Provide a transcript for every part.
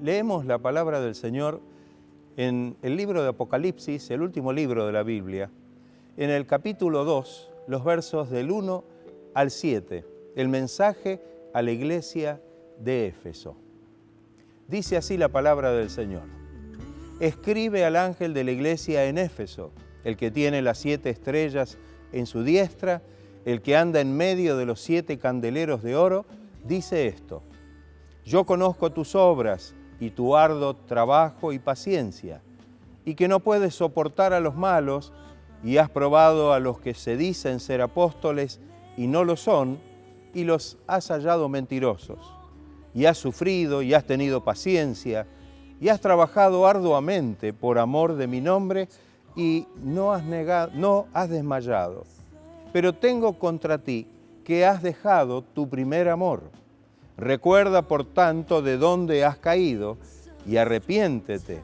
Leemos la palabra del Señor en el libro de Apocalipsis, el último libro de la Biblia, en el capítulo 2, los versos del 1 al 7, el mensaje a la iglesia de Éfeso. Dice así la palabra del Señor: escribe al ángel de la iglesia en Éfeso, el que tiene las 7 estrellas en su diestra, el que anda en medio de los 7 candeleros de oro, dice esto: yo conozco tus obras y tu arduo trabajo y paciencia, y que no puedes soportar a los malos, y has probado a los que se dicen ser apóstoles y no lo son, y los has hallado mentirosos. Y has sufrido y has tenido paciencia, y has trabajado arduamente por amor de mi nombre, y no has desmayado. Pero tengo contra ti que has dejado tu primer amor. Recuerda, por tanto, de dónde has caído, y arrepiéntete,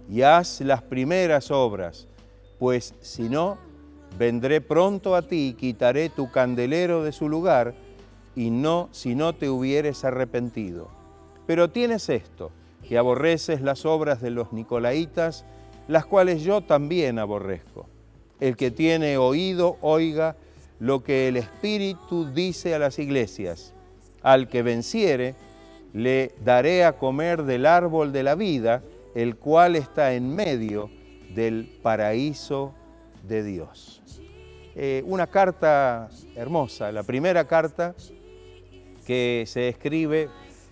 y haz las primeras obras, pues si no, vendré pronto a ti y quitaré tu candelero de su lugar, y no si no te hubieres arrepentido. Pero tienes esto, que aborreces las obras de los nicolaitas, las cuales yo también aborrezco. El que tiene oído, oiga lo que el Espíritu dice a las iglesias. Al que venciere, le daré a comer del árbol de la vida, el cual está en medio del paraíso de Dios. Una carta hermosa, la primera carta que se escribe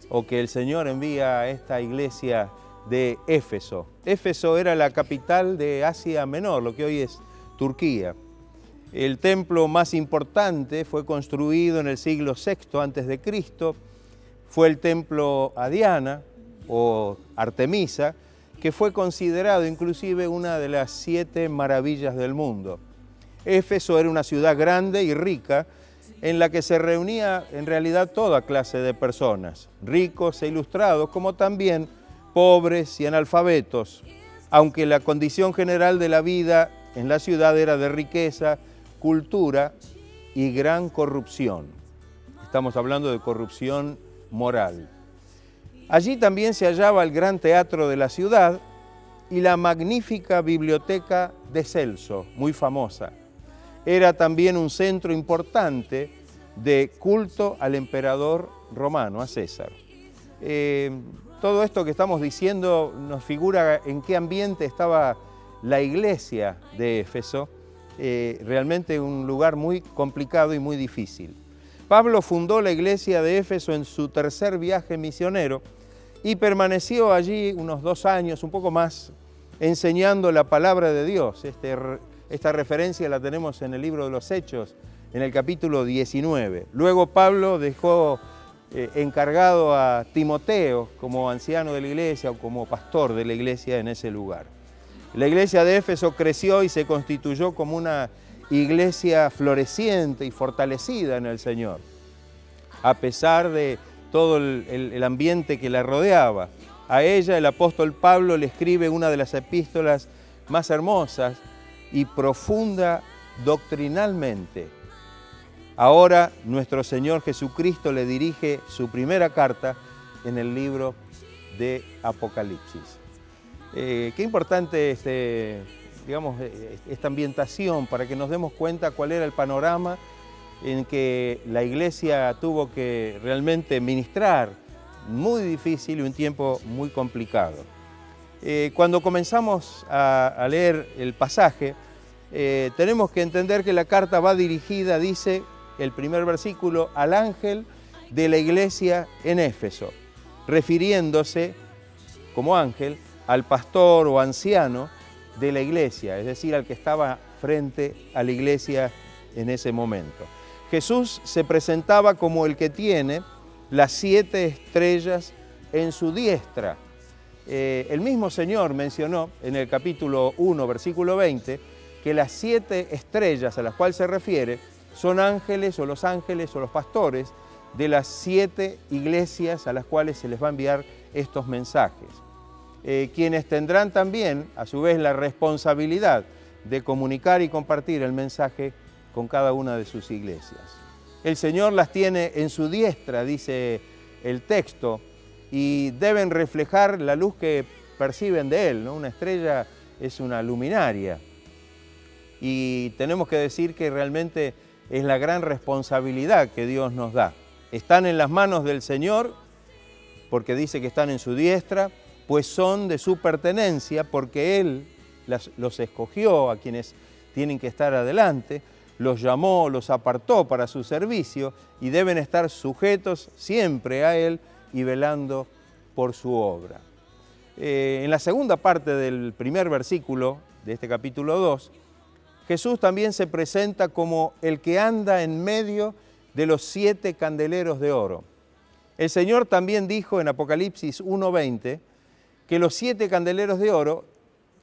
o que el Señor envía a esta iglesia de Éfeso. Éfeso era la capital de Asia Menor, lo que hoy es Turquía. El templo más importante fue construido en el siglo VI a.C., fue el templo a Diana o Artemisa, que fue considerado inclusive una de las 7 maravillas del mundo. Éfeso era una ciudad grande y rica en la que se reunía en realidad toda clase de personas, ricos e ilustrados, como también pobres y analfabetos, aunque la condición general de la vida en la ciudad era de riqueza, cultura y gran corrupción. Estamos hablando de corrupción moral. Allí también se hallaba el gran teatro de la ciudad y la magnífica biblioteca de Celso, muy famosa. Era también un centro importante de culto al emperador romano, a César. Todo esto que estamos diciendo nos figura en qué ambiente estaba la iglesia de Éfeso, realmente un lugar muy complicado y muy difícil. Pablo fundó la iglesia de Éfeso en su tercer viaje misionero y permaneció allí unos 2 años, un poco más, enseñando la palabra de Dios. Esta referencia la tenemos en el libro de los Hechos, en el capítulo 19. Luego Pablo dejó encargado a Timoteo como anciano de la iglesia o como pastor de la iglesia en ese lugar. La iglesia de Éfeso creció y se constituyó como una iglesia floreciente y fortalecida en el Señor, a pesar de todo el ambiente que la rodeaba. A ella el apóstol Pablo le escribe una de las epístolas más hermosas y profunda doctrinalmente. Ahora nuestro Señor Jesucristo le dirige su primera carta en el libro de Apocalipsis. Qué importante esta ambientación para que nos demos cuenta cuál era el panorama en que la iglesia tuvo que realmente ministrar, muy difícil y un tiempo muy complicado. Cuando comenzamos a leer el pasaje, tenemos que entender que la carta va dirigida, dice el primer versículo, al ángel de la iglesia en Éfeso, refiriéndose como ángel al pastor o anciano de la iglesia, es decir, al que estaba frente a la iglesia en ese momento. Jesús se presentaba como el que tiene las 7 estrellas en su diestra. El mismo Señor mencionó en el capítulo 1, versículo 20, que las 7 estrellas a las cuales se refiere son ángeles o los pastores de las 7 iglesias a las cuales se les va a enviar estos mensajes. Quienes tendrán también, a su vez, la responsabilidad de comunicar y compartir el mensaje con cada una de sus iglesias. El Señor las tiene en su diestra, dice el texto, y deben reflejar la luz que perciben de Él, ¿no? Una estrella es una luminaria. Y tenemos que decir que realmente es la gran responsabilidad que Dios nos da. Están en las manos del Señor, porque dice que están en su diestra, pues son de su pertenencia, porque Él los escogió a quienes tienen que estar adelante, los llamó, los apartó para su servicio y deben estar sujetos siempre a Él y velando por su obra. En la segunda parte del primer versículo de este capítulo 2, Jesús también se presenta como el que anda en medio de los 7 candeleros de oro. El Señor también dijo en Apocalipsis 1:20 que los 7 candeleros de oro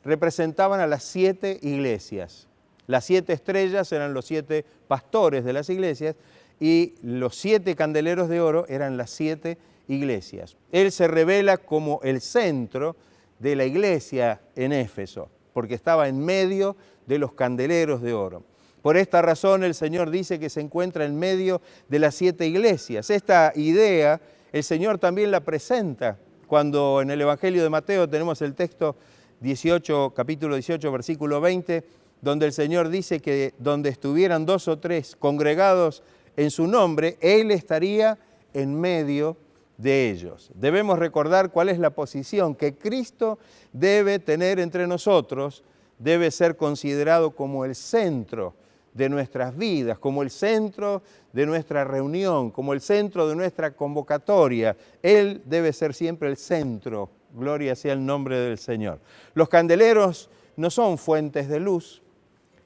representaban a las 7 iglesias. Las 7 estrellas eran los 7 pastores de las iglesias y los 7 candeleros de oro eran las 7 iglesias. Él se revela como el centro de la iglesia en Éfeso, porque estaba en medio de los candeleros de oro. Por esta razón el Señor dice que se encuentra en medio de las 7 iglesias. Esta idea el Señor también la presenta cuando en el Evangelio de Mateo tenemos el texto 18, capítulo 18, versículo 20, donde el Señor dice que donde estuvieran 2 o 3 congregados en su nombre, Él estaría en medio de ellos. Debemos recordar cuál es la posición que Cristo debe tener entre nosotros, debe ser considerado como el centro de nuestras vidas, como el centro de nuestra reunión, como el centro de nuestra convocatoria. Él debe ser siempre el centro. Gloria sea el nombre del Señor. Los candeleros no son fuentes de luz,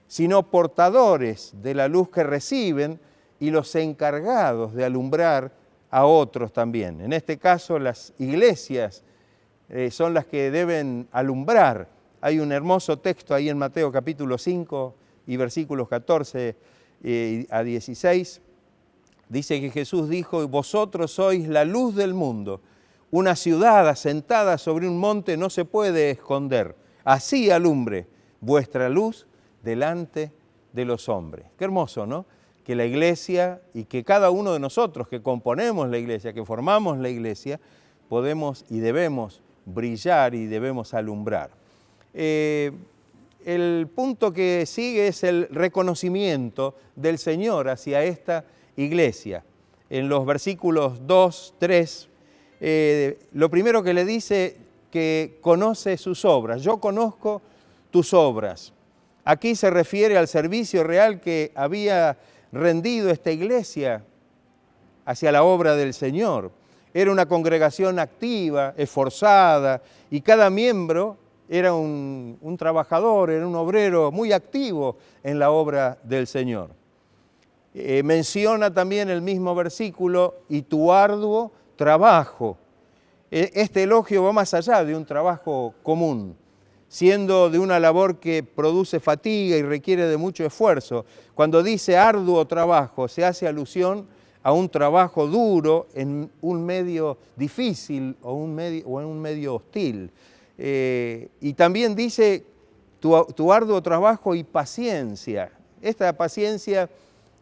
sino portadores de la luz que reciben y los encargados de alumbrar a otros también. En este caso, las iglesias son las que deben alumbrar. Hay un hermoso texto ahí en Mateo capítulo 5 y versículos 14 a 16. Dice que Jesús dijo, vosotros sois la luz del mundo. Una ciudad asentada sobre un monte no se puede esconder. Así alumbre vuestra luz delante de los hombres. Qué hermoso, ¿no? Que la iglesia y que cada uno de nosotros que componemos la iglesia, que formamos la iglesia, podemos y debemos brillar y debemos alumbrar. El punto que sigue es el reconocimiento del Señor hacia esta iglesia. En los versículos 2, 3, lo primero que le dice que conoce sus obras. Yo conozco tus obras. Aquí se refiere al servicio real que había rendido esta iglesia hacia la obra del Señor. Era una congregación activa, esforzada, y cada miembro era un trabajador, era un obrero muy activo en la obra del Señor. Menciona también el mismo versículo, y tu arduo trabajo. Este elogio va más allá de un trabajo común, siendo de una labor que produce fatiga y requiere de mucho esfuerzo. Cuando dice arduo trabajo, se hace alusión a un trabajo duro en un medio difícil o en un medio hostil. Y también dice tu arduo trabajo y paciencia. Esta paciencia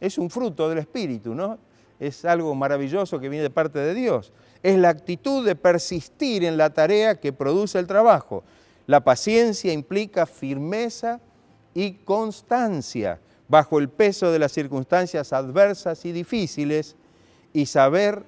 es un fruto del Espíritu, ¿no? Es algo maravilloso que viene de parte de Dios. Es la actitud de persistir en la tarea que produce el trabajo. La paciencia implica firmeza y constancia bajo el peso de las circunstancias adversas y difíciles y saber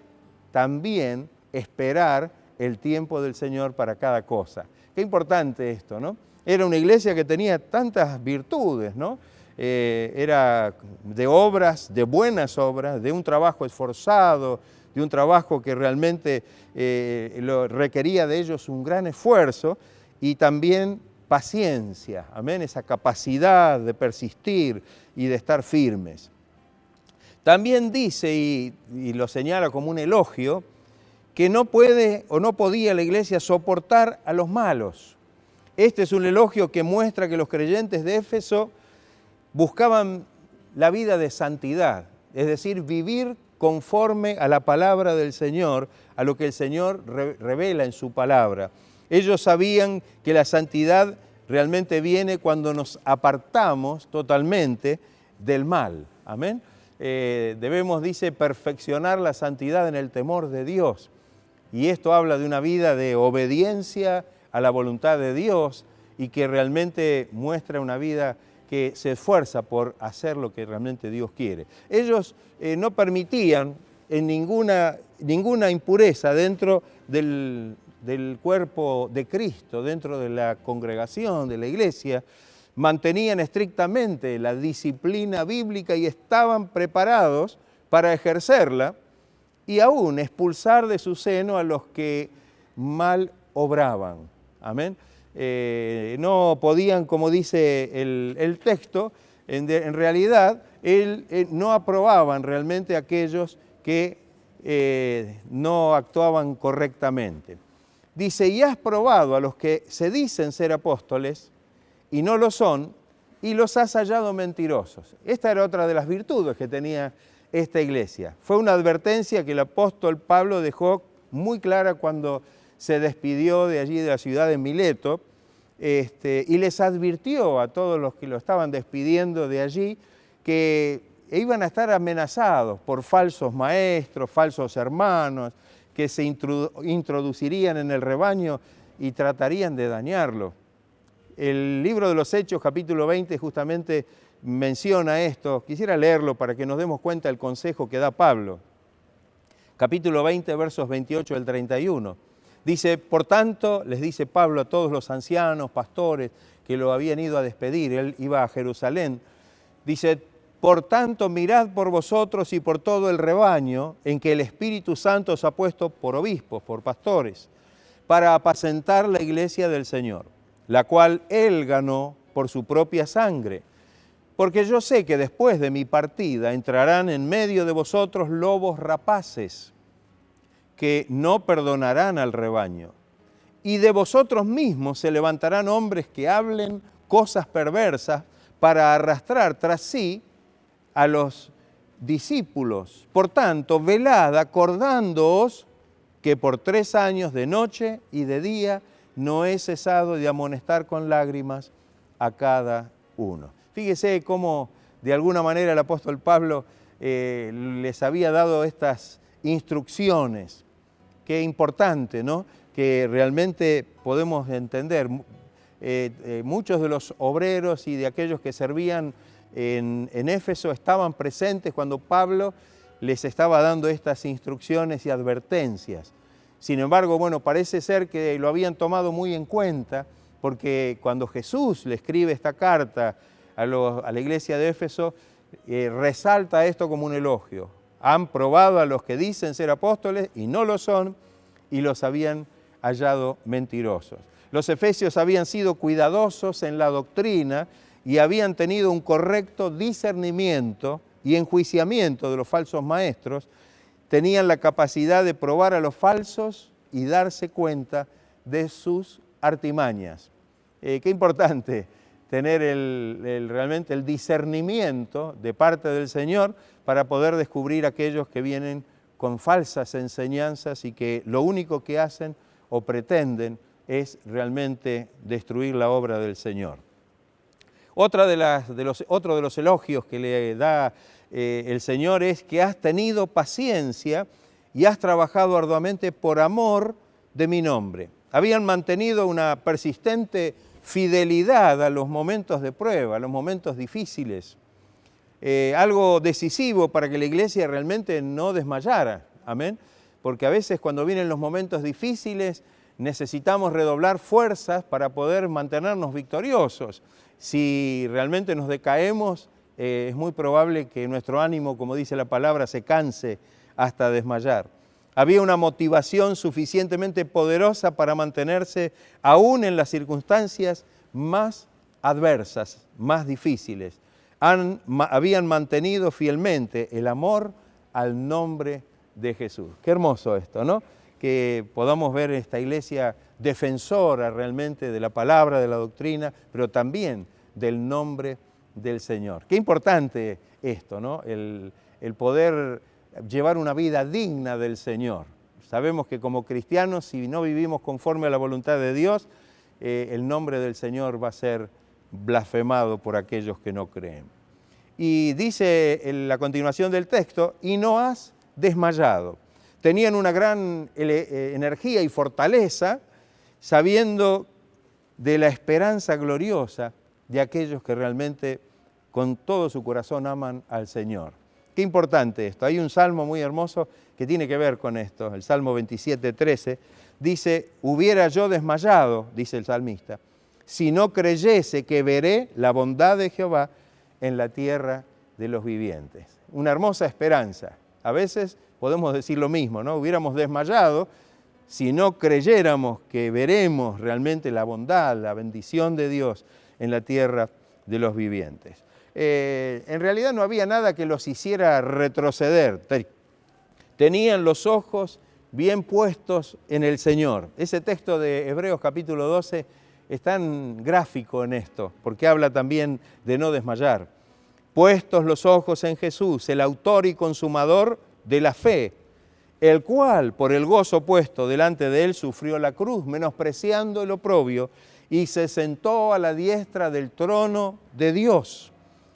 también esperar el tiempo del Señor para cada cosa. Qué importante esto, ¿no? Era una iglesia que tenía tantas virtudes, ¿no? Era de obras, de buenas obras, de un trabajo esforzado, de un trabajo que realmente requería de ellos un gran esfuerzo y también paciencia, amén, esa capacidad de persistir y de estar firmes. También dice, y lo señala como un elogio, que no puede o no podía la iglesia soportar a los malos. Este es un elogio que muestra que los creyentes de Éfeso buscaban la vida de santidad, es decir, vivir conforme a la palabra del Señor, a lo que el Señor revela en su palabra. Ellos sabían que la santidad realmente viene cuando nos apartamos totalmente del mal. Amén. Debemos, dice, perfeccionar la santidad en el temor de Dios. Y esto habla de una vida de obediencia a la voluntad de Dios y que realmente muestra una vida que se esfuerza por hacer lo que realmente Dios quiere. Ellos no permitían en ninguna impureza dentro del cuerpo de Cristo, dentro de la congregación, de la iglesia. Mantenían estrictamente la disciplina bíblica y estaban preparados para ejercerla y aún expulsar de su seno a los que mal obraban. Amén. No podían, como dice el texto, en realidad no aprobaban realmente a aquellos que no actuaban correctamente. Dice, y has probado a los que se dicen ser apóstoles y no lo son, y los has hallado mentirosos. Esta era otra de las virtudes que tenía esta iglesia. Fue una advertencia que el apóstol Pablo dejó muy clara cuando se despidió de allí de la ciudad de Mileto, y les advirtió a todos los que lo estaban despidiendo de allí que iban a estar amenazados por falsos maestros, falsos hermanos, que se introducirían en el rebaño y tratarían de dañarlo. El libro de los Hechos, capítulo 20, justamente menciona esto. Quisiera leerlo para que nos demos cuenta del consejo que da Pablo. Capítulo 20, versos 28 al 31. Dice, por tanto, les dice Pablo a todos los ancianos, pastores, que lo habían ido a despedir, él iba a Jerusalén. Dice, por tanto, mirad por vosotros y por todo el rebaño en que el Espíritu Santo os ha puesto por obispos, por pastores, para apacentar la iglesia del Señor, la cual Él ganó por su propia sangre. Porque yo sé que después de mi partida entrarán en medio de vosotros lobos rapaces, que no perdonarán al rebaño. Y de vosotros mismos se levantarán hombres que hablen cosas perversas para arrastrar tras sí a los discípulos. Por tanto, velad acordándoos que por 3 años de noche y de día no he cesado de amonestar con lágrimas a cada uno. Fíjese cómo de alguna manera el apóstol Pablo les había dado estas instrucciones. Qué importante, ¿no? Que realmente podemos entender. Muchos de los obreros y de aquellos que servían en Éfeso estaban presentes cuando Pablo les estaba dando estas instrucciones y advertencias. Sin embargo, bueno, parece ser que lo habían tomado muy en cuenta, porque cuando Jesús le escribe esta carta a la iglesia de Éfeso, resalta esto como un elogio. Han probado a los que dicen ser apóstoles y no lo son, y los habían hallado mentirosos. Los efesios habían sido cuidadosos en la doctrina y habían tenido un correcto discernimiento y enjuiciamiento de los falsos maestros. Tenían la capacidad de probar a los falsos y darse cuenta de sus artimañas. Qué importante tener realmente el discernimiento de parte del Señor para poder descubrir aquellos que vienen con falsas enseñanzas y que lo único que hacen o pretenden es realmente destruir la obra del Señor. Otro de los elogios que le da el Señor es que has tenido paciencia y has trabajado arduamente por amor de mi nombre. Habían mantenido una persistente fidelidad a los momentos de prueba, a los momentos difíciles. Algo decisivo para que la iglesia realmente no desmayara, amén, porque a veces cuando vienen los momentos difíciles necesitamos redoblar fuerzas para poder mantenernos victoriosos. Si realmente nos decaemos, es muy probable que nuestro ánimo, como dice la palabra, se canse hasta desmayar. Había una motivación suficientemente poderosa para mantenerse aún en las circunstancias más adversas, más difíciles. Habían mantenido fielmente el amor al nombre de Jesús. Qué hermoso esto, ¿no? Que podamos ver esta iglesia defensora realmente de la palabra, de la doctrina, pero también del nombre del Señor. Qué importante esto, ¿no? El poder llevar una vida digna del Señor. Sabemos que como cristianos, si no vivimos conforme a la voluntad de Dios, el nombre del Señor va a ser blasfemado por aquellos que no creen. Y dice en la continuación del texto, y no has desmayado. tenían una gran energía y fortaleza, sabiendo de la esperanza gloriosa de aquellos que realmente con todo su corazón aman al Señor. Qué importante esto. Hay un salmo muy hermoso que tiene que ver con esto. El Salmo 27:13 dice: hubiera yo desmayado, dice el salmista, si no creyese que veré la bondad de Jehová en la tierra de los vivientes. Una hermosa esperanza. A veces podemos decir lo mismo, ¿no? Hubiéramos desmayado si no creyéramos que veremos realmente la bondad, la bendición de Dios en la tierra de los vivientes. En realidad no había nada que los hiciera retroceder. Tenían los ojos bien puestos en el Señor. Ese texto de Hebreos capítulo 12 es tan gráfico en esto, porque habla también de no desmayar. Puestos los ojos en Jesús, el autor y consumador de la fe, el cual, por el gozo puesto delante de él, sufrió la cruz, menospreciando el oprobio, y se sentó a la diestra del trono de Dios.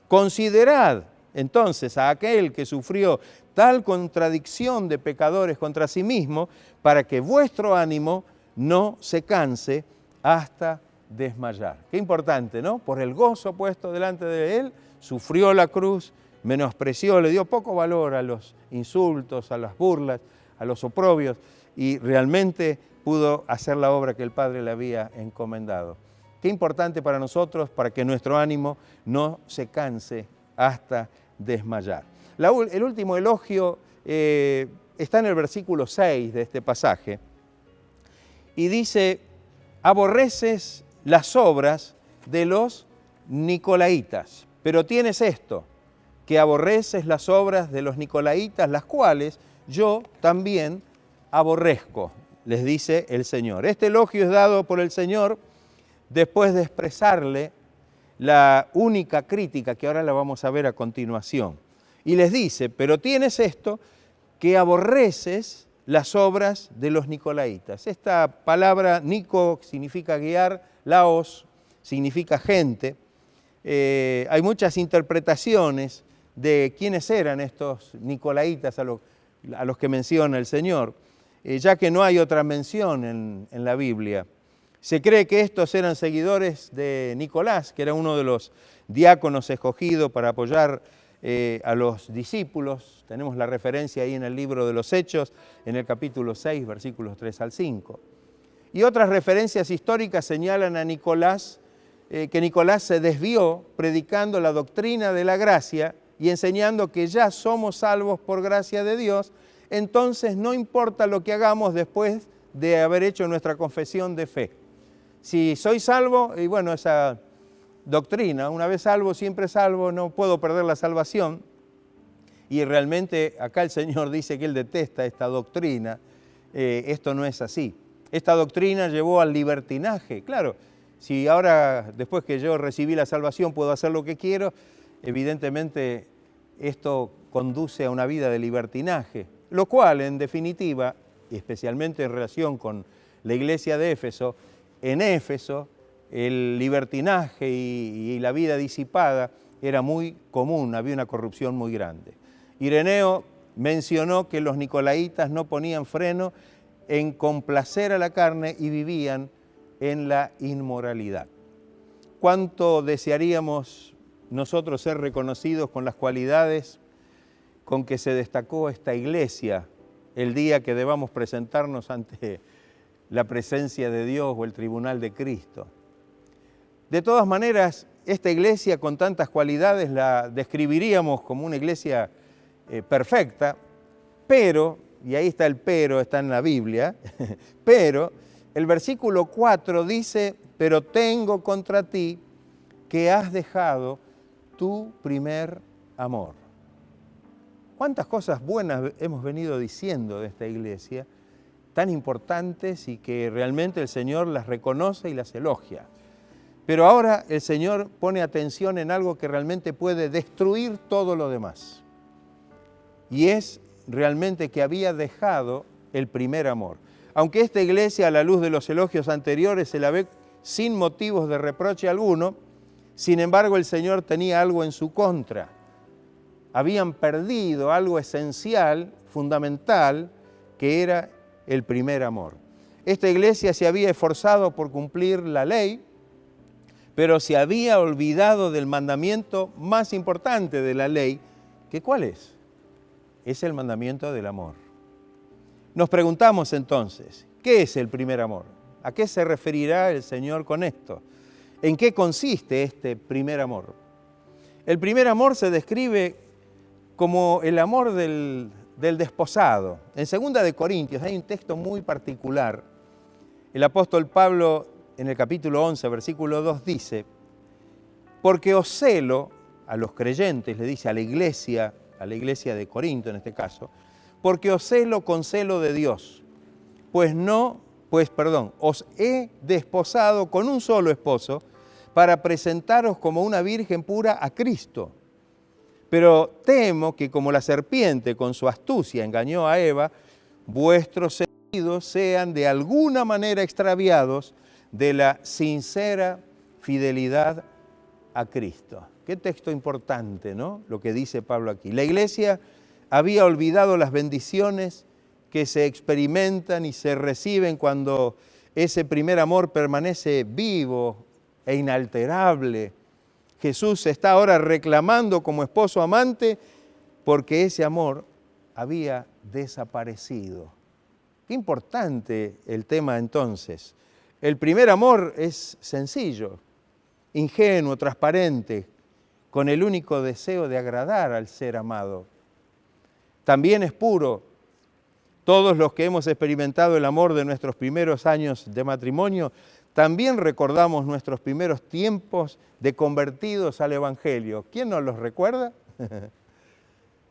Considerad, entonces, a aquel que sufrió tal contradicción de pecadores contra sí mismo, para que vuestro ánimo no se canse hasta desmayar. Qué importante, ¿no? Por el gozo puesto delante de él, sufrió la cruz, menospreció, le dio poco valor a los insultos, a las burlas, a los oprobios, y realmente pudo hacer la obra que el Padre le había encomendado. Qué importante para nosotros, para que nuestro ánimo no se canse hasta desmayar. El último elogio está en el versículo 6 de este pasaje, y dice: aborreces las obras de los nicolaitas, pero tienes esto, que aborreces las obras de los nicolaitas, las cuales yo también aborrezco, les dice el Señor. Este elogio es dado por el Señor después de expresarle la única crítica que ahora la vamos a ver a continuación. Y les dice: pero tienes esto, que aborreces las obras de los nicolaitas. Esta palabra Nico significa guiar, laos significa gente. Hay muchas interpretaciones de quiénes eran estos nicolaitas a los que menciona el Señor, ya que no hay otra mención en la Biblia. Se cree que estos eran seguidores de Nicolás, que era uno de los diáconos escogidos para apoyar a los discípulos. Tenemos la referencia ahí en el libro de los Hechos, en el capítulo 6, versículos 3 al 5. Y otras referencias históricas señalan a Nicolás, que Nicolás se desvió predicando la doctrina de la gracia y enseñando que ya somos salvos por gracia de Dios, entonces no importa lo que hagamos después de haber hecho nuestra confesión de fe. Si soy salvo, y bueno, esa doctrina, una vez salvo, siempre salvo, no puedo perder la salvación. Y realmente acá el Señor dice que Él detesta esta doctrina. Esto no es así. Esta doctrina llevó al libertinaje. Claro, si ahora, después que yo recibí la salvación, puedo hacer lo que quiero, evidentemente esto conduce a una vida de libertinaje, lo cual, en definitiva, y especialmente en relación con la iglesia de Éfeso, en Éfeso el libertinaje y la vida disipada era muy común, había una corrupción muy grande. Ireneo mencionó que los nicolaitas no ponían freno en complacer a la carne y vivían en la inmoralidad. ¿Cuánto desearíamos nosotros ser reconocidos con las cualidades con que se destacó esta iglesia el día que debamos presentarnos ante la presencia de Dios o el tribunal de Cristo? De todas maneras, esta iglesia con tantas cualidades la describiríamos como una iglesia perfecta, pero, y ahí está el pero, está en la Biblia, pero el versículo 4 dice: pero tengo contra ti que has dejado tu primer amor. ¿Cuántas cosas buenas hemos venido diciendo de esta iglesia, tan importantes y que realmente el Señor las reconoce y las elogia? Pero ahora el Señor pone atención en algo que realmente puede destruir todo lo demás. Y es realmente que había dejado el primer amor. Aunque esta iglesia, a la luz de los elogios anteriores, se la ve sin motivos de reproche alguno, sin embargo el Señor tenía algo en su contra. Habían perdido algo esencial, fundamental, que era el primer amor. Esta iglesia se había esforzado por cumplir la ley, pero se había olvidado del mandamiento más importante de la ley, que ¿cuál es? Es el mandamiento del amor. Nos preguntamos entonces, ¿qué es el primer amor? ¿A qué se referirá el Señor con esto? ¿En qué consiste este primer amor? El primer amor se describe como el amor del desposado. En 2 Corintios hay un texto muy particular. El apóstol Pablo, en el capítulo 11, versículo 2, dice: porque os celo, a los creyentes, le dice a la iglesia de Corinto en este caso, porque os celo con celo de Dios, os he desposado con un solo esposo para presentaros como una virgen pura a Cristo. Pero temo que como la serpiente con su astucia engañó a Eva, vuestros sentidos sean de alguna manera extraviados de la sincera fidelidad a Cristo. Qué texto importante, ¿no? Lo que dice Pablo aquí. La iglesia había olvidado las bendiciones que se experimentan y se reciben cuando ese primer amor permanece vivo e inalterable. Jesús está ahora reclamando como esposo amante porque ese amor había desaparecido. Qué importante el tema entonces. El primer amor es sencillo, ingenuo, transparente, con el único deseo de agradar al ser amado. También es puro. Todos los que hemos experimentado el amor de nuestros primeros años de matrimonio, también recordamos nuestros primeros tiempos de convertidos al Evangelio. ¿Quién nos los recuerda?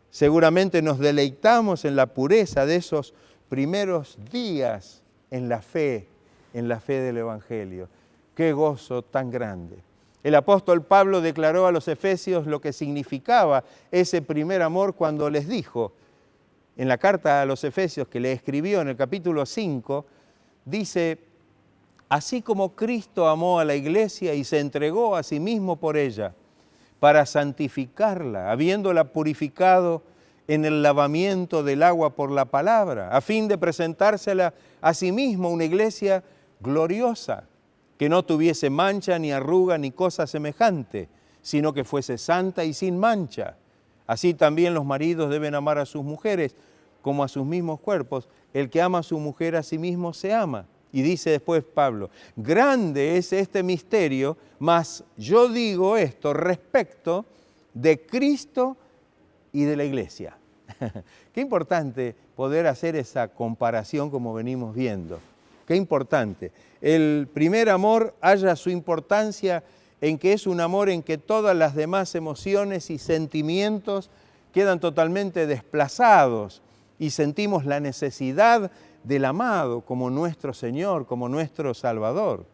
Seguramente nos deleitamos en la pureza de esos primeros días en la fe del Evangelio. ¡Qué gozo tan grande! El apóstol Pablo declaró a los efesios lo que significaba ese primer amor cuando les dijo, en la carta a los efesios que le escribió en el capítulo 5, dice: así como Cristo amó a la iglesia y se entregó a sí mismo por ella, para santificarla, habiéndola purificado en el lavamiento del agua por la palabra, a fin de presentársela a sí mismo una iglesia gloriosa, que no tuviese mancha, ni arruga, ni cosa semejante, sino que fuese santa y sin mancha. Así también los maridos deben amar a sus mujeres como a sus mismos cuerpos. El que ama a su mujer a sí mismo se ama. Y dice después Pablo: grande es este misterio, mas yo digo esto respecto de Cristo y de la iglesia. Qué importante poder hacer esa comparación como venimos viendo. Qué importante. El primer amor halla su importancia en que es un amor en que todas las demás emociones y sentimientos quedan totalmente desplazados y sentimos la necesidad del amado como nuestro Señor, como nuestro Salvador.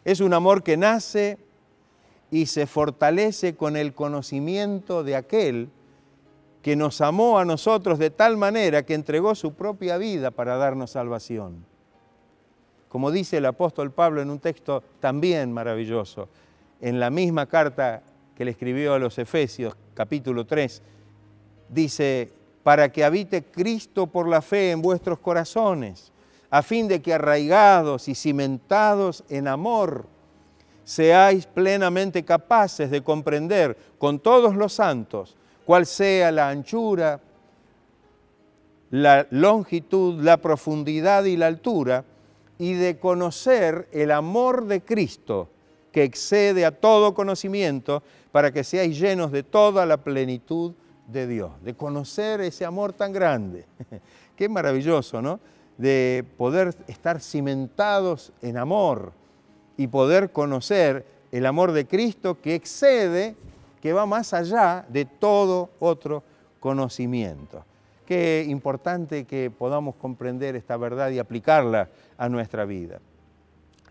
Es un amor que nace y se fortalece con el conocimiento de aquel que nos amó a nosotros de tal manera que entregó su propia vida para darnos salvación. Como dice el apóstol Pablo en un texto también maravilloso, en la misma carta que le escribió a los Efesios, capítulo 3, dice: para que habite Cristo por la fe en vuestros corazones, a fin de que arraigados y cimentados en amor, seáis plenamente capaces de comprender con todos los santos cuál sea la anchura, la longitud, la profundidad y la altura, y de conocer el amor de Cristo, que excede a todo conocimiento, para que seáis llenos de toda la plenitud de Dios. De conocer ese amor tan grande. Qué maravilloso, ¿no? De poder estar cimentados en amor y poder conocer el amor de Cristo que excede, que va más allá de todo otro conocimiento. Qué importante que podamos comprender esta verdad y aplicarla a nuestra vida.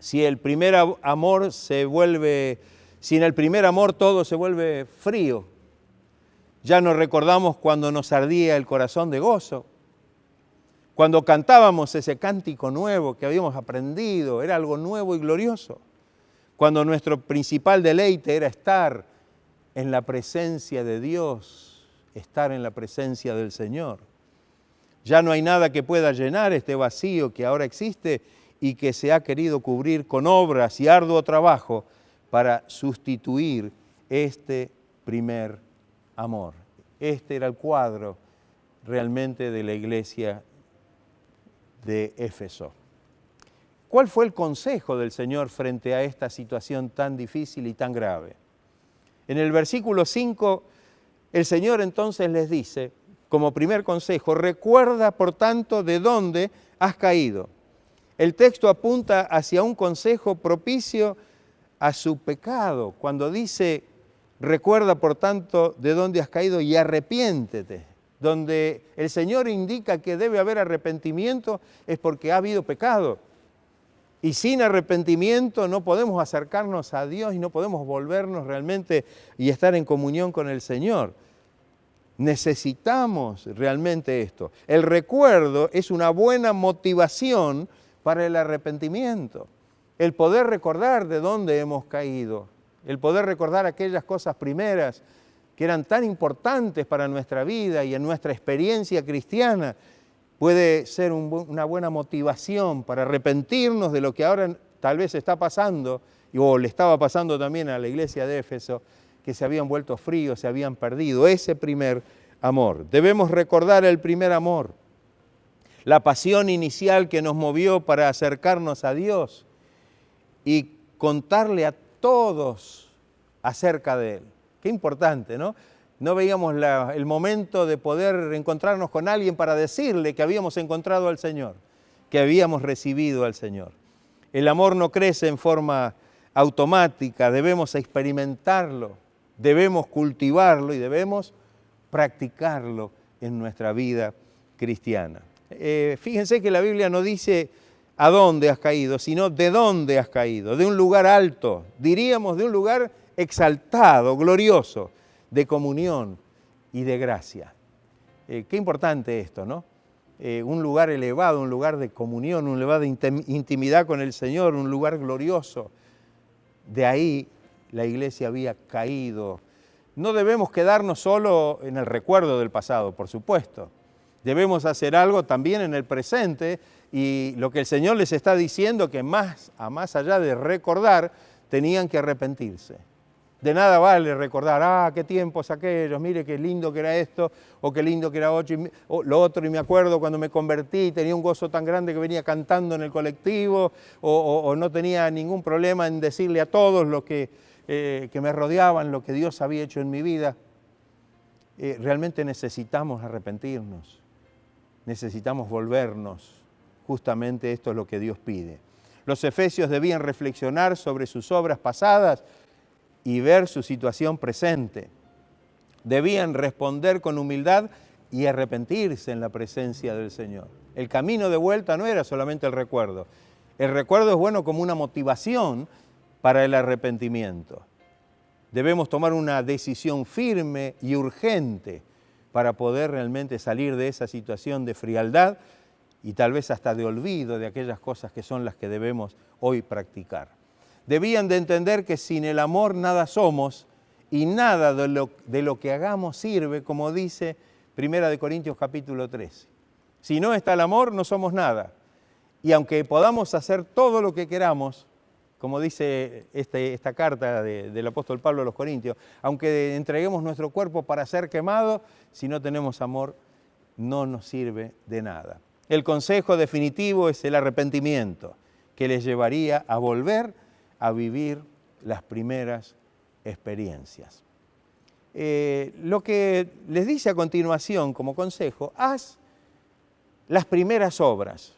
Si el primer amor sin el primer amor todo se vuelve frío. Ya nos recordamos cuando nos ardía el corazón de gozo, cuando cantábamos ese cántico nuevo que habíamos aprendido, era algo nuevo y glorioso, cuando nuestro principal deleite era estar en la presencia de Dios, estar en la presencia del Señor. Ya no hay nada que pueda llenar este vacío que ahora existe y que se ha querido cubrir con obras y arduo trabajo para sustituir este primer amor. Este era el cuadro realmente de la iglesia de Éfeso. ¿Cuál fue el consejo del Señor frente a esta situación tan difícil y tan grave? En el versículo 5, el Señor entonces les dice, como primer consejo, recuerda por tanto de dónde has caído. El texto apunta hacia un consejo propicio a su pecado, cuando dice, recuerda por tanto de dónde has caído y arrepiéntete. Donde el Señor indica que debe haber arrepentimiento es porque ha habido pecado. Y sin arrepentimiento no podemos acercarnos a Dios y no podemos volvernos realmente y estar en comunión con el Señor. Necesitamos realmente esto. El recuerdo es una buena motivación para el arrepentimiento. El poder recordar de dónde hemos caído, el poder recordar aquellas cosas primeras que eran tan importantes para nuestra vida y en nuestra experiencia cristiana, puede ser una buena motivación para arrepentirnos de lo que ahora tal vez está pasando, o le estaba pasando también a la iglesia de Éfeso, que se habían vuelto fríos, se habían perdido ese primer amor. Debemos recordar el primer amor, la pasión inicial que nos movió para acercarnos a Dios y contarle a todos acerca de Él. Qué importante, ¿no? No veíamos el momento de poder encontrarnos con alguien para decirle que habíamos encontrado al Señor, que habíamos recibido al Señor. El amor no crece en forma automática, debemos experimentarlo, debemos cultivarlo y debemos practicarlo en nuestra vida cristiana. Fíjense que la Biblia no dice a dónde has caído, sino de dónde has caído, de un lugar alto, diríamos de un lugar exaltado, glorioso, de comunión y de gracia. Qué importante esto, ¿no? Un lugar elevado, un lugar de comunión, un lugar de intimidad con el Señor, un lugar glorioso. De ahí la iglesia había caído. No debemos quedarnos solo en el recuerdo del pasado, por supuesto. Debemos hacer algo también en el presente y lo que el Señor les está diciendo que más allá de recordar, tenían que arrepentirse. De nada vale recordar, qué tiempos aquellos, mire qué lindo que era esto, o qué lindo que era lo otro, y me acuerdo cuando me convertí, tenía un gozo tan grande que venía cantando en el colectivo, o no tenía ningún problema en decirle a todos los que me rodeaban lo que Dios había hecho en mi vida. Realmente necesitamos arrepentirnos, necesitamos volvernos, justamente esto es lo que Dios pide. Los efesios debían reflexionar sobre sus obras pasadas y ver su situación presente. Debían responder con humildad y arrepentirse en la presencia del Señor. El camino de vuelta no era solamente el recuerdo. El recuerdo es bueno como una motivación para el arrepentimiento. Debemos tomar una decisión firme y urgente para poder realmente salir de esa situación de frialdad y tal vez hasta de olvido de aquellas cosas que son las que debemos hoy practicar. Debían de entender que sin el amor nada somos y nada de lo que hagamos sirve, como dice 1 Corintios capítulo 13. Si no está el amor, no somos nada. Y aunque podamos hacer todo lo que queramos, como dice esta carta del apóstol Pablo a los Corintios, aunque entreguemos nuestro cuerpo para ser quemado, si no tenemos amor, no nos sirve de nada. El consejo definitivo es el arrepentimiento, que les llevaría a volver a vivir las primeras experiencias. Lo que les dice a continuación como consejo, haz las primeras obras.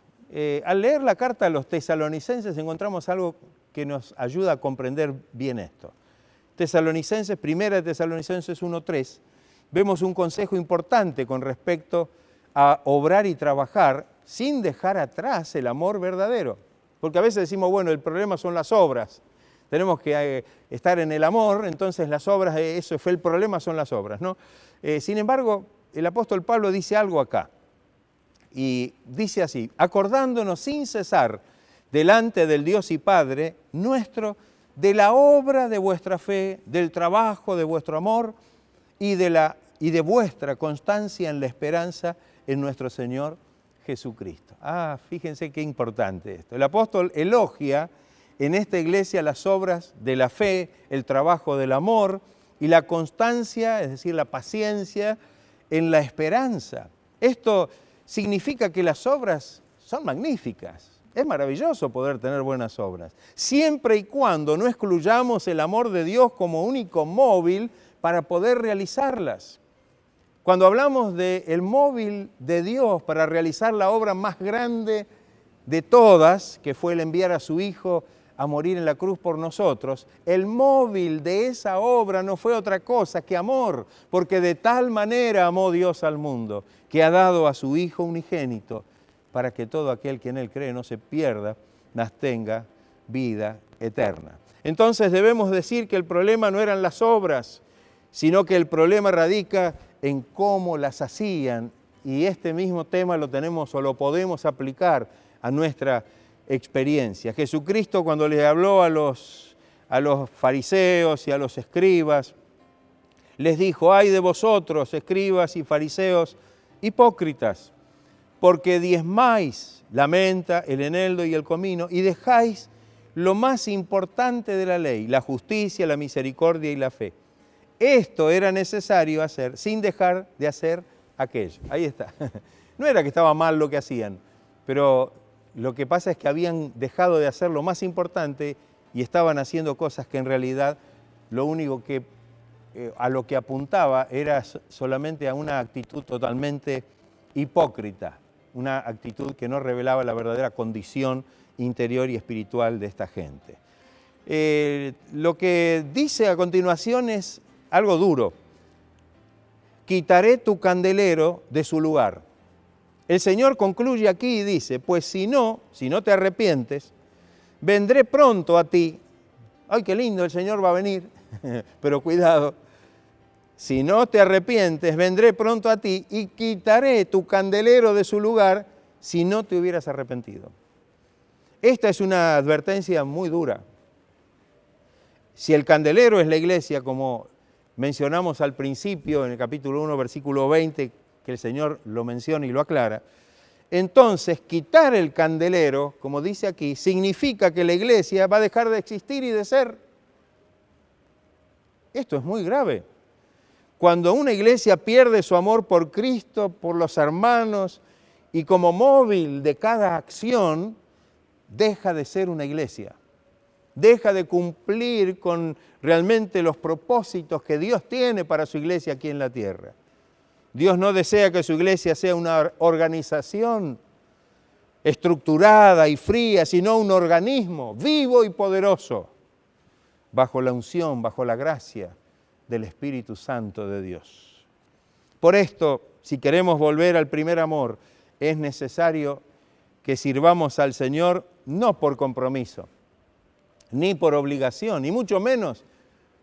Al leer la carta a los tesalonicenses encontramos algo que nos ayuda a comprender bien esto. Tesalonicenses, 1 Tesalonicenses 1:3, vemos un consejo importante con respecto a obrar y trabajar sin dejar atrás el amor verdadero. Porque a veces decimos, bueno, el problema son las obras. Tenemos que estar en el amor, entonces las obras, eso fue el problema, son las obras, ¿no? Sin embargo, el apóstol Pablo dice algo acá. Y dice así, acordándonos sin cesar delante del Dios y Padre nuestro, de la obra de vuestra fe, del trabajo de vuestro amor y de vuestra constancia en la esperanza en nuestro Señor Jesucristo. Fíjense qué importante esto. El apóstol elogia en esta iglesia las obras de la fe, el trabajo del amor y la constancia, es decir, la paciencia en la esperanza. Esto significa que las obras son magníficas. Es maravilloso poder tener buenas obras, siempre y cuando no excluyamos el amor de Dios como único móvil para poder realizarlas. Cuando hablamos del móvil de Dios para realizar la obra más grande de todas, que fue el enviar a su Hijo a morir en la cruz por nosotros, el móvil de esa obra no fue otra cosa que amor, porque de tal manera amó Dios al mundo, que ha dado a su Hijo unigénito, para que todo aquel que en Él cree no se pierda, mas tenga vida eterna. Entonces debemos decir que el problema no eran las obras, sino que el problema radica en cómo las hacían, y este mismo tema lo tenemos o lo podemos aplicar a nuestra experiencia. Jesucristo, cuando les habló a los fariseos y a los escribas, les dijo: ay de vosotros, escribas y fariseos hipócritas, porque diezmáis la menta, el eneldo y el comino, y dejáis lo más importante de la ley, la justicia, la misericordia y la fe. Esto era necesario hacer sin dejar de hacer aquello. Ahí está. No era que estaba mal lo que hacían, pero lo que pasa es que habían dejado de hacer lo más importante y estaban haciendo cosas que en realidad lo único que a lo que apuntaba era solamente a una actitud totalmente hipócrita, una actitud que no revelaba la verdadera condición interior y espiritual de esta gente. Lo que dice a continuación es algo duro. Quitaré tu candelero de su lugar. El Señor concluye aquí y dice: pues si no te arrepientes, vendré pronto a ti. ¡Ay, qué lindo, el Señor va a venir! Pero cuidado, si no te arrepientes, vendré pronto a ti y quitaré tu candelero de su lugar si no te hubieras arrepentido. Esta es una advertencia muy dura. Si el candelero es la iglesia, como mencionamos al principio en el capítulo 1, versículo 20, que el Señor lo menciona y lo aclara, entonces quitar el candelero, como dice aquí, significa que la iglesia va a dejar de existir y de ser. Esto es muy grave. Cuando una iglesia pierde su amor por Cristo, por los hermanos, y como móvil de cada acción, deja de ser una iglesia. Deja de cumplir con realmente los propósitos que Dios tiene para su iglesia aquí en la tierra. Dios no desea que su iglesia sea una organización estructurada y fría, sino un organismo vivo y poderoso, bajo la unción, bajo la gracia del Espíritu Santo de Dios. Por esto, si queremos volver al primer amor, es necesario que sirvamos al Señor no por compromiso, ni por obligación, ni mucho menos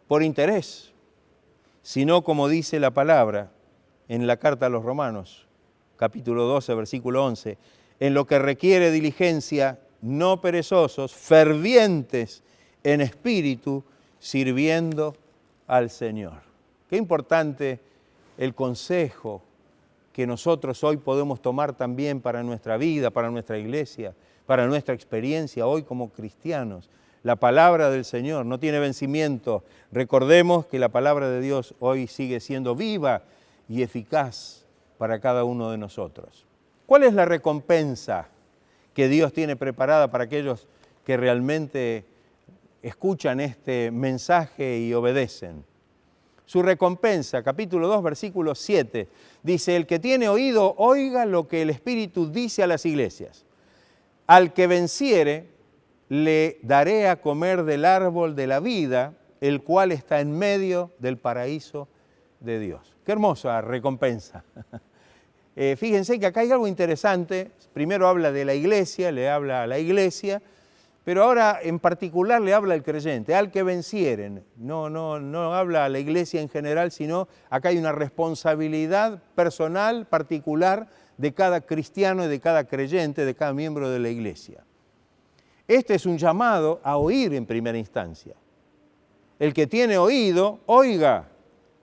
por interés, sino como dice la palabra en la carta a los Romanos, capítulo 12, versículo 11, en lo que requiere diligencia, no perezosos, fervientes en espíritu, sirviendo al Señor. Qué importante el consejo que nosotros hoy podemos tomar también para nuestra vida, para nuestra iglesia, para nuestra experiencia hoy como cristianos. La palabra del Señor no tiene vencimiento. Recordemos que la palabra de Dios hoy sigue siendo viva y eficaz para cada uno de nosotros. ¿Cuál es la recompensa que Dios tiene preparada para aquellos que realmente escuchan este mensaje y obedecen? Su recompensa, capítulo 2, versículo 7, dice: el que tiene oído, oiga lo que el Espíritu dice a las iglesias. Al que venciere, le daré a comer del árbol de la vida, el cual está en medio del paraíso de Dios. Qué hermosa recompensa. Fíjense que acá hay algo interesante. Primero habla de la iglesia, le habla a la iglesia, pero ahora en particular le habla al creyente, al que vencieren. No habla a la iglesia en general, sino acá hay una responsabilidad personal, particular, de cada cristiano y de cada creyente, de cada miembro de la iglesia. Este es un llamado a oír en primera instancia. El que tiene oído, oiga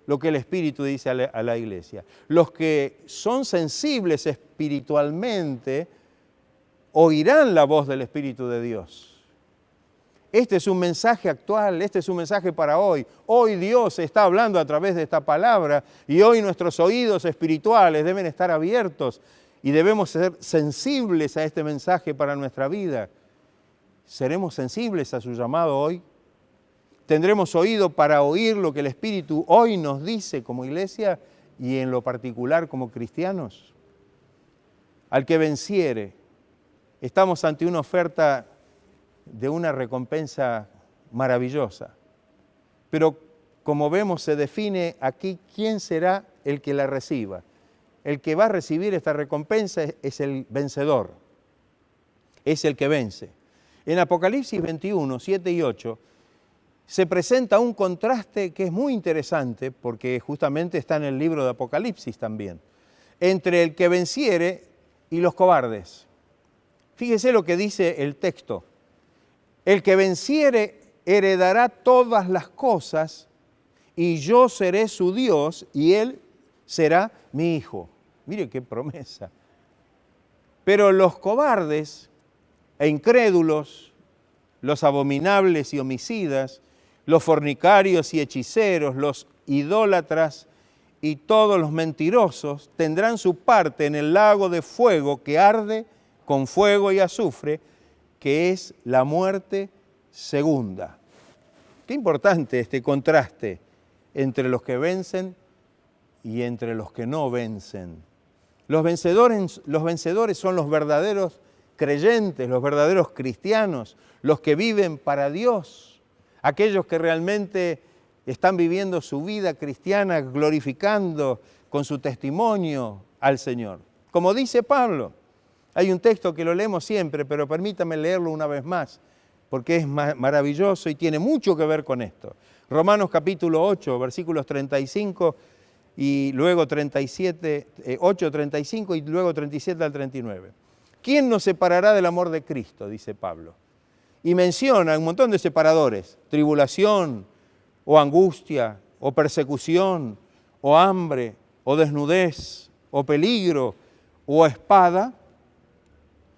lo que el Espíritu dice a la iglesia. Los que son sensibles espiritualmente oirán la voz del Espíritu de Dios. Este es un mensaje actual, este es un mensaje para hoy. Hoy Dios está hablando a través de esta palabra y hoy nuestros oídos espirituales deben estar abiertos y debemos ser sensibles a este mensaje para nuestra vida. ¿Seremos sensibles a su llamado hoy? ¿Tendremos oído para oír lo que el Espíritu hoy nos dice como iglesia y en lo particular como cristianos? Al que venciere, estamos ante una oferta de una recompensa maravillosa. Pero como vemos, se define aquí quién será el que la reciba. El que va a recibir esta recompensa es el vencedor, es el que vence. En Apocalipsis 21, 7 y 8, se presenta un contraste que es muy interesante, porque justamente está en el libro de Apocalipsis también, entre el que venciere y los cobardes. Fíjese lo que dice el texto. El que venciere heredará todas las cosas y yo seré su Dios y él será mi hijo. Mire qué promesa. Pero los cobardes e incrédulos, los abominables y homicidas, los fornicarios y hechiceros, los idólatras y todos los mentirosos tendrán su parte en el lago de fuego que arde con fuego y azufre, que es la muerte segunda. Qué importante este contraste entre los que vencen y entre los que no vencen. Los vencedores son los verdaderos creyentes, los verdaderos cristianos, los que viven para Dios, aquellos que realmente están viviendo su vida cristiana glorificando con su testimonio al Señor. Como dice Pablo, hay un texto que lo leemos siempre, pero permítame leerlo una vez más, porque es maravilloso y tiene mucho que ver con esto. Romanos capítulo 8, versículos 35 y luego 37, 8, 35 y luego 37 al 39. ¿Quién nos separará del amor de Cristo?, dice Pablo. Y menciona un montón de separadores: tribulación, o angustia, o persecución, o hambre, o desnudez, o peligro, o espada.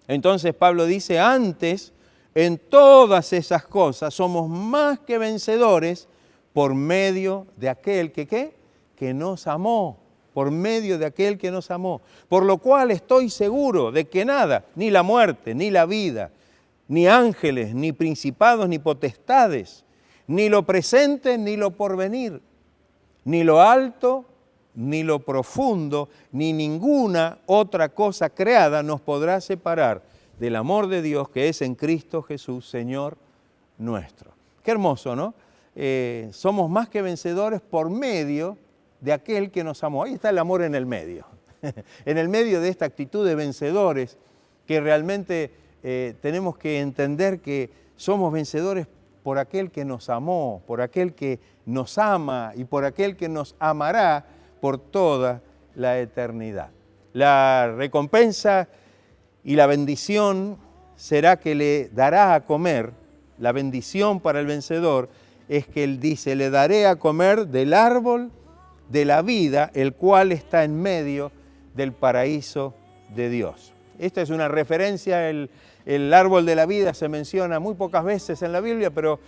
Entonces Pablo dice, antes, en todas esas cosas somos más que vencedores por medio de aquel que nos amó, por medio de aquel que nos amó. Por lo cual estoy seguro de que nada, ni la muerte, ni la vida, ni ángeles, ni principados, ni potestades, ni lo presente, ni lo porvenir, ni lo alto, ni lo profundo, ni ninguna otra cosa creada nos podrá separar del amor de Dios que es en Cristo Jesús, Señor nuestro. Qué hermoso, ¿no? Somos más que vencedores por medio de aquel que nos amó. Ahí está el amor en el medio. En el medio de esta actitud de vencedores, que realmente tenemos que entender que somos vencedores por aquel que nos amó, por aquel que nos ama y por aquel que nos amará por toda la eternidad. La recompensa y la bendición será que le dará a comer. La bendición para el vencedor es que él dice, le daré a comer del árbol de la vida, el cual está en medio del paraíso de Dios. Esta es una referencia, el árbol de la vida se menciona muy pocas veces en la Biblia, pero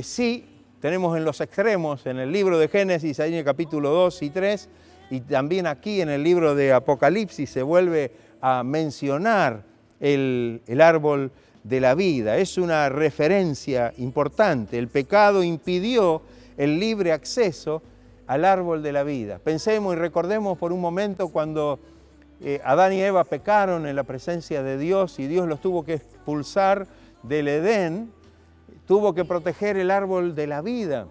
sí tenemos en los extremos, en el libro de Génesis, ahí en el capítulo 2 y 3, y también aquí en el libro de Apocalipsis se vuelve a mencionar el árbol de la vida. Es una referencia importante. El pecado impidió el libre acceso al árbol de la vida. Pensemos y recordemos por un momento cuando Adán y Eva pecaron en la presencia de Dios y Dios los tuvo que expulsar del Edén, tuvo que proteger el árbol de la vida,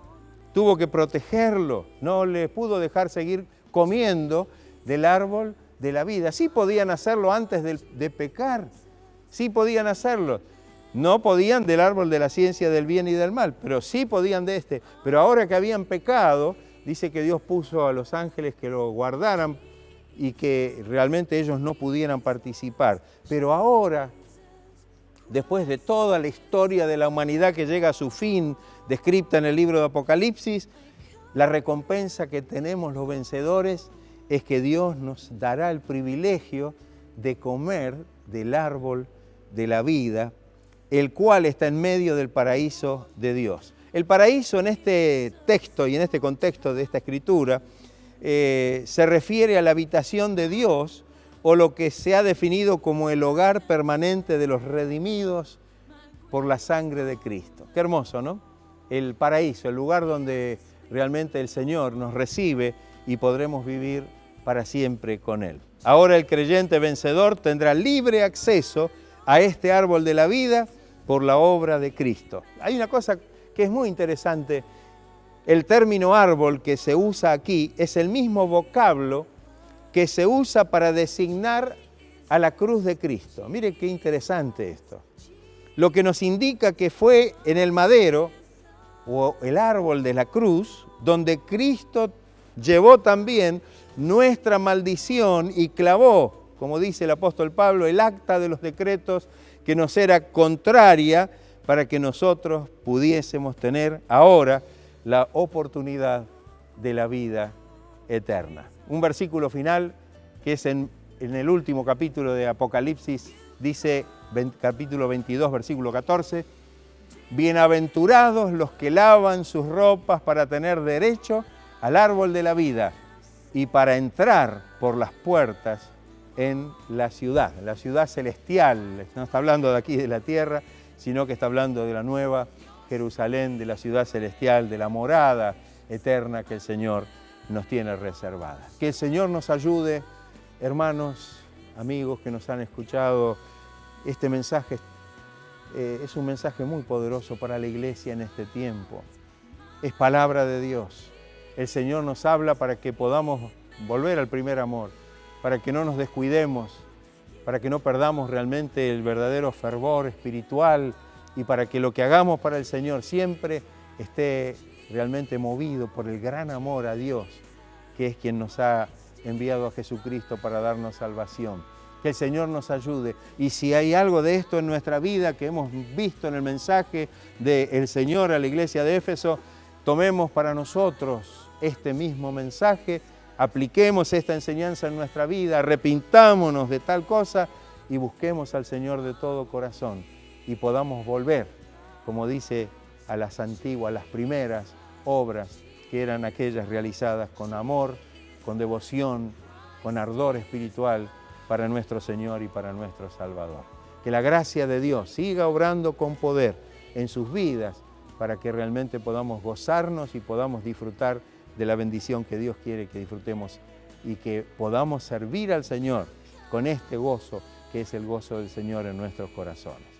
tuvo que protegerlo, no le pudo dejar seguir comiendo del árbol de la vida. Sí podían hacerlo antes de pecar, sí podían hacerlo. No podían del árbol de la ciencia del bien y del mal, pero sí podían de este. Pero ahora que habían pecado, dice que Dios puso a los ángeles que lo guardaran y que realmente ellos no pudieran participar. Pero ahora, después de toda la historia de la humanidad que llega a su fin, descrita en el libro de Apocalipsis, La recompensa que tenemos los vencedores es que Dios nos dará el privilegio de comer del árbol de la vida, el cual está en medio del paraíso de Dios. El paraíso en este texto y en este contexto de esta escritura se refiere a la habitación de Dios o lo que se ha definido como el hogar permanente de los redimidos por la sangre de Cristo. Qué hermoso, ¿no? El paraíso, el lugar donde realmente el Señor nos recibe y podremos vivir para siempre con Él. Ahora el creyente vencedor tendrá libre acceso a este árbol de la vida por la obra de Cristo. Hay una cosa que es muy interesante. El término árbol que se usa aquí es el mismo vocablo que se usa para designar a la cruz de Cristo. Mire qué interesante esto. Lo que nos indica que fue en el madero o el árbol de la cruz donde Cristo llevó también nuestra maldición y clavó, como dice el apóstol Pablo, el acta de los decretos que nos era contraria para que nosotros pudiésemos tener ahora la oportunidad de la vida eterna. Un versículo final que es en el último capítulo de Apocalipsis, dice capítulo 22, versículo 14, bienaventurados los que lavan sus ropas para tener derecho al árbol de la vida y para entrar por las puertas en la ciudad celestial. No está hablando de aquí de la tierra, sino que está hablando de la nueva Jerusalén, de la ciudad celestial, de la morada eterna que el Señor nos tiene reservada. Que el Señor nos ayude, hermanos, amigos que nos han escuchado. Este mensaje es un mensaje muy poderoso para la iglesia en este tiempo. Es palabra de Dios. El Señor nos habla para que podamos volver al primer amor, para que no nos descuidemos, para que no perdamos realmente el verdadero fervor espiritual y para que lo que hagamos para el Señor siempre esté realmente movido por el gran amor a Dios, que es quien nos ha enviado a Jesucristo para darnos salvación. Que el Señor nos ayude. Y si hay algo de esto en nuestra vida que hemos visto en el mensaje del Señor a la iglesia de Éfeso, tomemos para nosotros este mismo mensaje, apliquemos esta enseñanza en nuestra vida, arrepintámonos de tal cosa y busquemos al Señor de todo corazón y podamos volver, como dice, a las antiguas, las primeras obras que eran aquellas realizadas con amor, con devoción, con ardor espiritual para nuestro Señor y para nuestro Salvador. Que la gracia de Dios siga obrando con poder en sus vidas para que realmente podamos gozarnos y podamos disfrutar de la bendición que Dios quiere que disfrutemos y que podamos servir al Señor con este gozo que es el gozo del Señor en nuestros corazones.